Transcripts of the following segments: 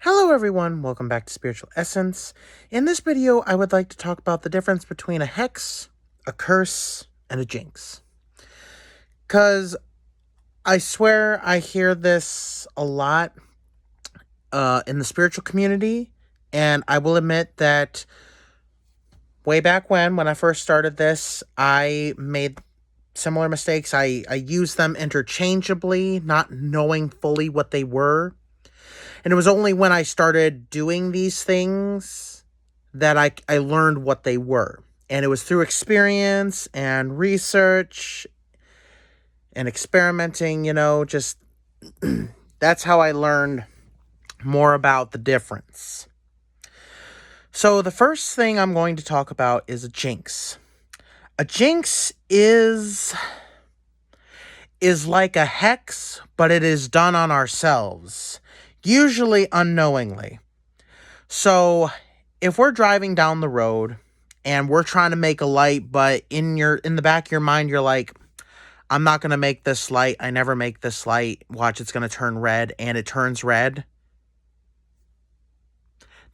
Hello everyone, welcome back to Spiritual Essence. In this video, I would like to talk about the difference between a hex, a curse, and a jinx. Because I swear I hear this a lot in the spiritual community, and I will admit that way back when I first started this, I made similar mistakes. I used them interchangeably, not knowing fully what they were. And it was only when I started doing these things that I learned what they were. And it was through experience and research and experimenting, just that's how I learned more about the difference. So the first thing I'm going to talk about is a jinx. A jinx is like a hex, but it is done on ourselves, usually unknowingly. So if we're driving down the road and we're trying to make a light, but in the back of your mind, you're like, I'm not going to make this light. I never make this light. Watch, it's going to turn red, and it turns red.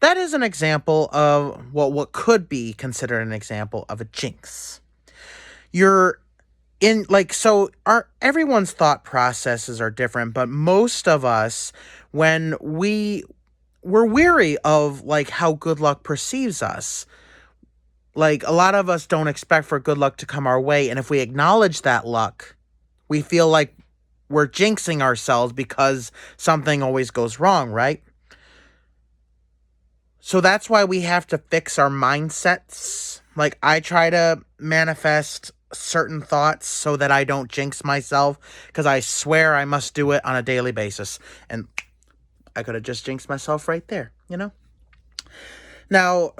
That is an example of what could be considered an example of a jinx. Everyone's thought processes are different, but most of us, when we're weary of how good luck perceives us. A lot of us don't expect for good luck to come our way, and if we acknowledge that luck, we feel like we're jinxing ourselves because something always goes wrong, right? So that's why we have to fix our mindsets. I try to manifest certain thoughts so that I don't jinx myself, because I swear I must do it on a daily basis. And I could have just jinxed myself right there, Now,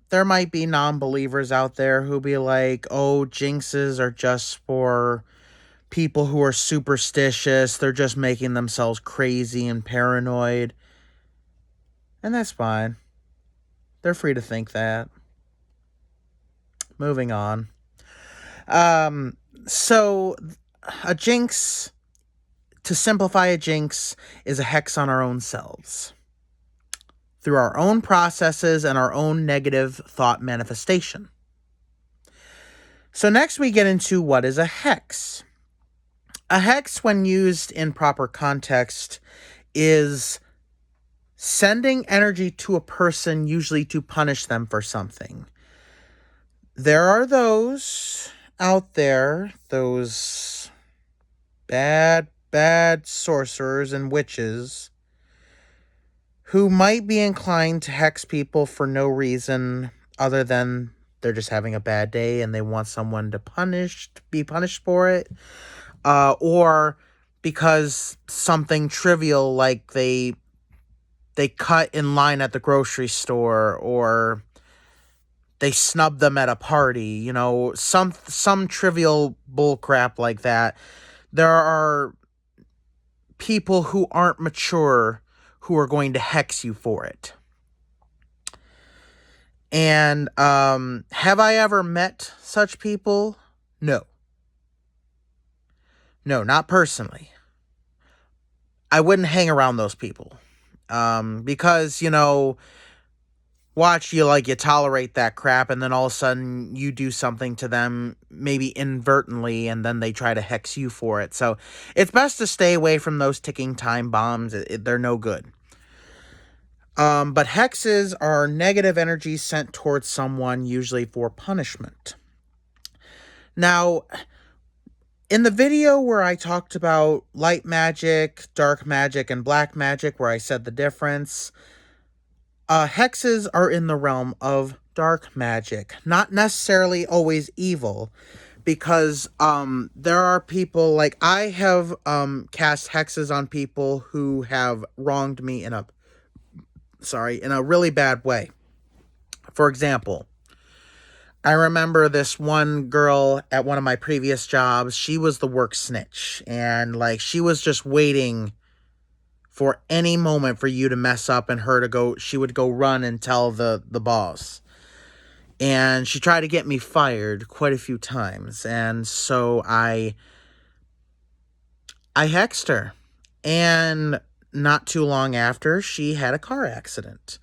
there might be non-believers out there who be like, oh, jinxes are just for people who are superstitious. They're just making themselves crazy and paranoid. And that's fine. They're free to think that. Moving on. So a jinx, to simplify a jinx, is a hex on our own selves, through our own processes and our own negative thought manifestation. So next we get into what is a hex. A hex, when used in proper context, is sending energy to a person, usually to punish them for something. There are those out there, those bad sorcerers and witches, who might be inclined to hex people for no reason other than they're just having a bad day and they want someone to be punished for it, or because something trivial, like they cut in line at the grocery store, or they snub them at a party, some trivial bullcrap like that. There are people who aren't mature who are going to hex you for it. And have I ever met such people? No. No, not personally. I wouldn't hang around those people. Because, watch, you tolerate that crap, and then all of a sudden you do something to them, maybe inadvertently, and then they try to hex you for it. So it's best to stay away from those ticking time bombs. They're no good. But hexes are negative energies sent towards someone, usually for punishment. Now, in the video where I talked about light magic, dark magic, and black magic, where I said the difference, hexes are in the realm of dark magic, not necessarily always evil, because there are people, like I have cast hexes on people who have wronged me in a really bad way. For example, I remember this one girl at one of my previous jobs. She was the work snitch, and she was just waiting for any moment for you to mess up and she would go run and tell the boss. And she tried to get me fired quite a few times, and so I hexed her. And not too long after, she had a car accident.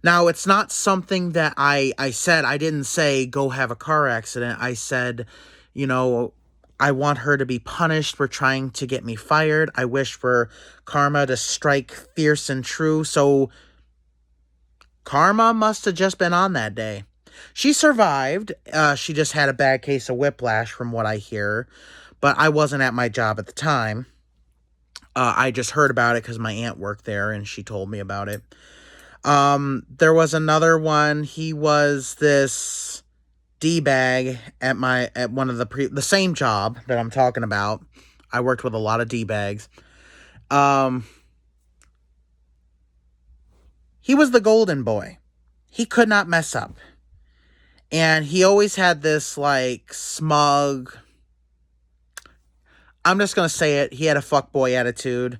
Now, it's not something that I said. I didn't say, go have a car accident. I said, you know, I want her to be punished for trying to get me fired. I wish for karma to strike fierce and true. So karma must have just been on that day. She survived. She just had a bad case of whiplash, from what I hear. But I wasn't at my job at the time. I just heard about it because my aunt worked there and she told me about it. There was another one. He was this D-bag at one of the same job that I'm talking about. I worked with a lot of D-bags. He was the golden boy. He could not mess up. And he always had this, like, smug... I'm just gonna say it. He had a fuckboy attitude.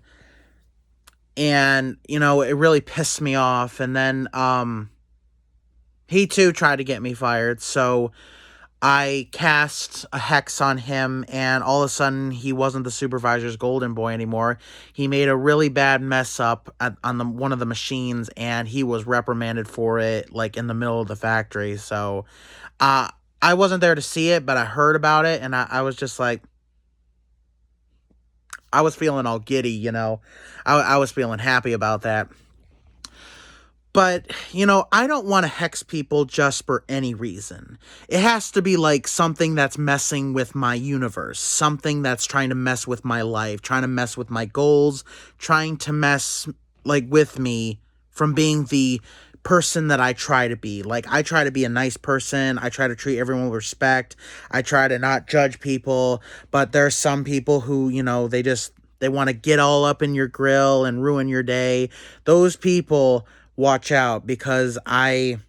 And, you know, it really pissed me off. And then, he too tried to get me fired. So I cast a hex on him, and all of a sudden he wasn't the supervisor's golden boy anymore. He made a really bad mess up on one of the machines, and he was reprimanded for it, like, in the middle of the factory. So, I wasn't there to see it, but I heard about it, and I was just like, I was feeling all giddy, you know. I was feeling happy about that. But, you know, I don't want to hex people just for any reason. It has to be like something that's messing with my universe, something that's trying to mess with my life, trying to mess with my goals, trying to mess, like, with me from being the person that I try to be. Like, I try to be a nice person. I try to treat everyone with respect. I try to not judge people. But there's some people who, you know, they want to get all up in your grill and ruin your day. Those people, watch out, because I've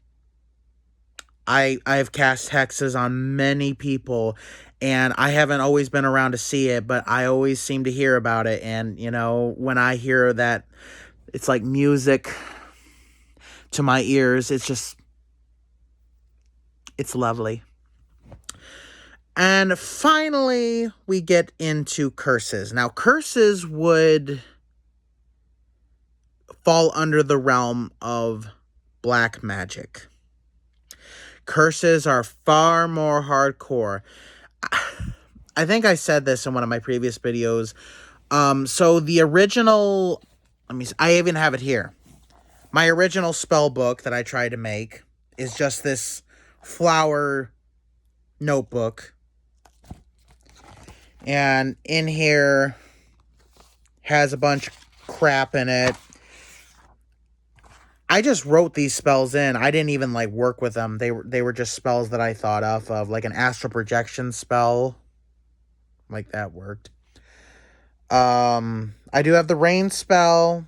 cast hexes on many people, and I haven't always been around to see it, but I always seem to hear about it. And, you know, when I hear that, it's like music to my ears. It's lovely. And finally, we get into curses. Now, curses would fall under the realm of black magic. Curses are far more hardcore. I think I said this in one of my previous videos. So the original, I even have it here. My original spell book that I tried to make is just this flower notebook. And in here has a bunch of crap in it. I just wrote these spells in. I didn't even, like, work with them. They were just spells that I thought of, like an astral projection spell. Like, that worked. I do have the rain spell.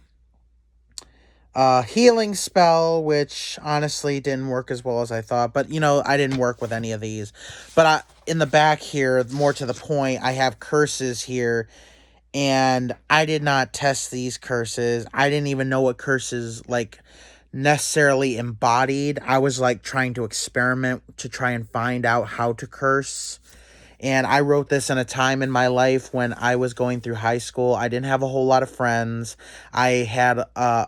Healing spell, which honestly didn't work as well as I thought. But, you know, I didn't work with any of these. But in the back here, more to the point, I have curses here. And I did not test these curses. I didn't even know what curses, like, necessarily embodied. I was, like, trying to experiment to try and find out how to curse. And I wrote this in a time in my life when I was going through high school. I didn't have a whole lot of friends. I had a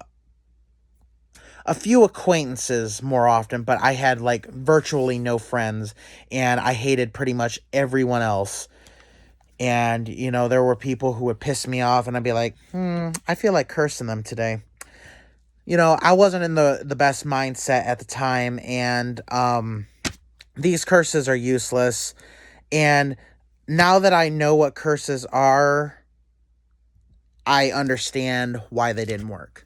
few acquaintances more often, but I had, like, virtually no friends. And I hated pretty much everyone else. And, you know, there were people who would piss me off, and I'd be like, I feel like cursing them today. You know, I wasn't in the best mindset at the time, and these curses are useless. And now that I know what curses are, I understand why they didn't work.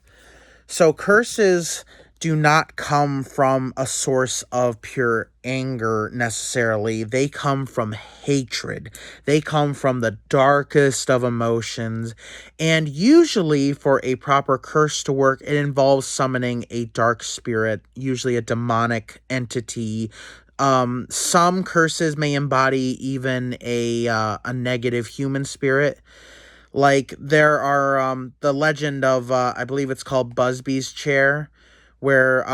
So curses do not come from a source of pure anger necessarily. They come from hatred. They come from the darkest of emotions. And usually for a proper curse to work, it involves summoning a dark spirit, usually a demonic entity. Some curses may embody even a negative human spirit. Like, there are the legend of, I believe it's called Busby's Chair, where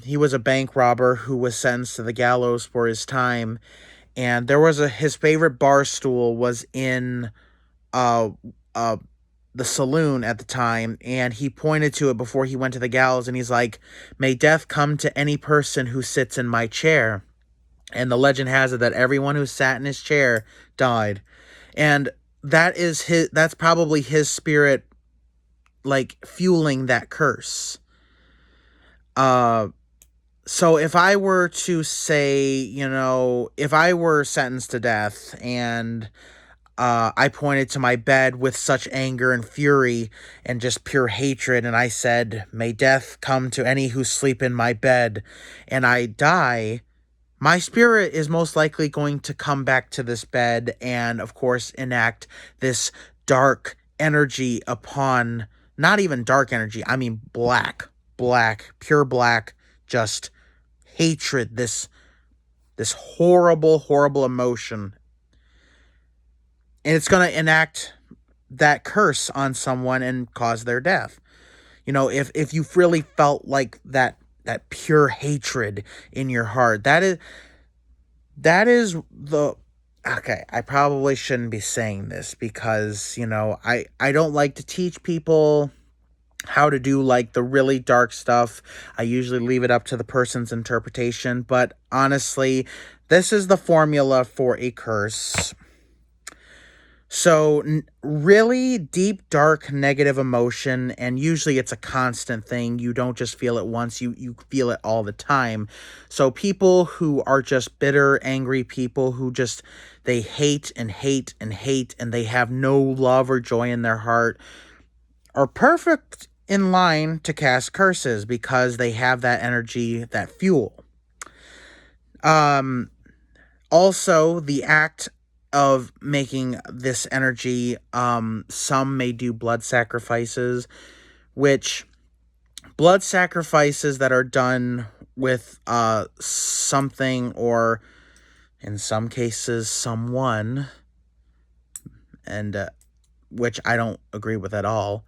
he was a bank robber who was sentenced to the gallows for his time. And there was his favorite bar stool was in the saloon at the time, and he pointed to it before he went to the gallows, and he's like, "May death come to any person who sits in my chair." And the legend has it that everyone who sat in his chair died. And that's probably his spirit, like, fueling that curse. So if I were to say, if I were sentenced to death and I pointed to my bed with such anger and fury and just pure hatred, and I said, "May death come to any who sleep in my bed," and I die, my spirit is most likely going to come back to this bed and, of course, enact this dark energy upon, not even dark energy, I mean black, pure black, just hatred, this horrible, horrible emotion. And it's going to enact that curse on someone and cause their death. If you really felt like that pure hatred in your heart, that is the... Okay, I probably shouldn't be saying this because, I don't like to teach people how to do, like, the really dark stuff. I usually leave it up to the person's interpretation, but honestly, this is the formula for a curse. So, really deep, dark, negative emotion, and usually it's a constant thing. You don't just feel it once, you feel it all the time. So people who are just bitter, angry people who just, they hate and hate and hate, and they have no love or joy in their heart, are perfect in line to cast curses because they have that energy, that fuel. Also, the act of making this energy, some may do blood sacrifices, which blood sacrifices that are done with something, or in some cases someone, and which I don't agree with at all,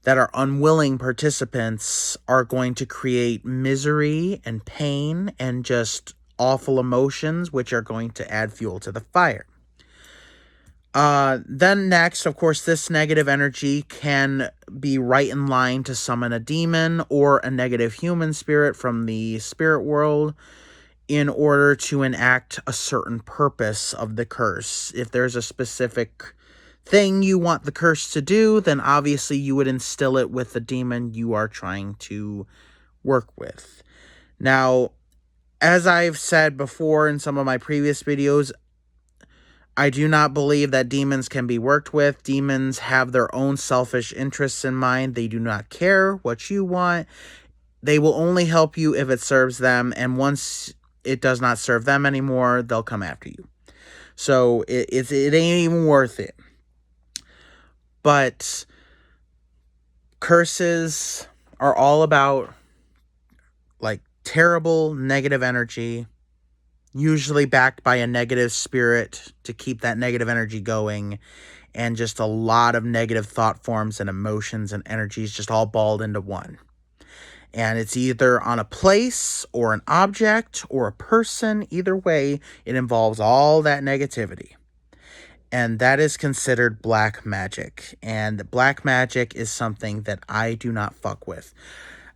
that are unwilling participants, are going to create misery and pain and just awful emotions, which are going to add fuel to the fire. Then next, of course, this negative energy can be right in line to summon a demon or a negative human spirit from the spirit world in order to enact a certain purpose of the curse. If there's a specific thing you want the curse to do, then obviously you would instill it with the demon you are trying to work with. Now, as I've said before in some of my previous videos, I do not believe that demons can be worked with. Demons have their own selfish interests in mind. They do not care what you want. They will only help you if it serves them, and once it does not serve them anymore, they'll come after you. So it ain't even worth it. But curses are all about, like, terrible negative energy, usually backed by a negative spirit to keep that negative energy going, and just a lot of negative thought forms and emotions and energies just all balled into one. And it's either on a place or an object or a person. Either way, it involves all that negativity. And that is considered black magic. And black magic is something that I do not fuck with.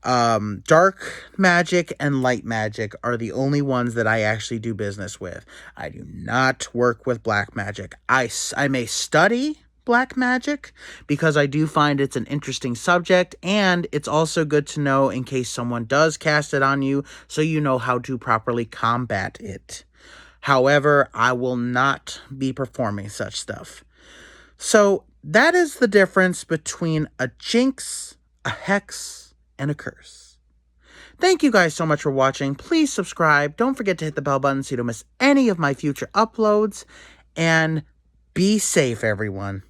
Dark magic and light magic are the only ones that I actually do business with. I do not work with black magic. I may study black magic because I do find it's an interesting subject, and it's also good to know in case someone does cast it on you, so you know how to properly combat it. However, I will not be performing such stuff. So that is the difference between a jinx, a hex, and a curse. Thank you guys so much for watching. Please subscribe. Don't forget to hit the bell button so you don't miss any of my future uploads. And be safe, everyone.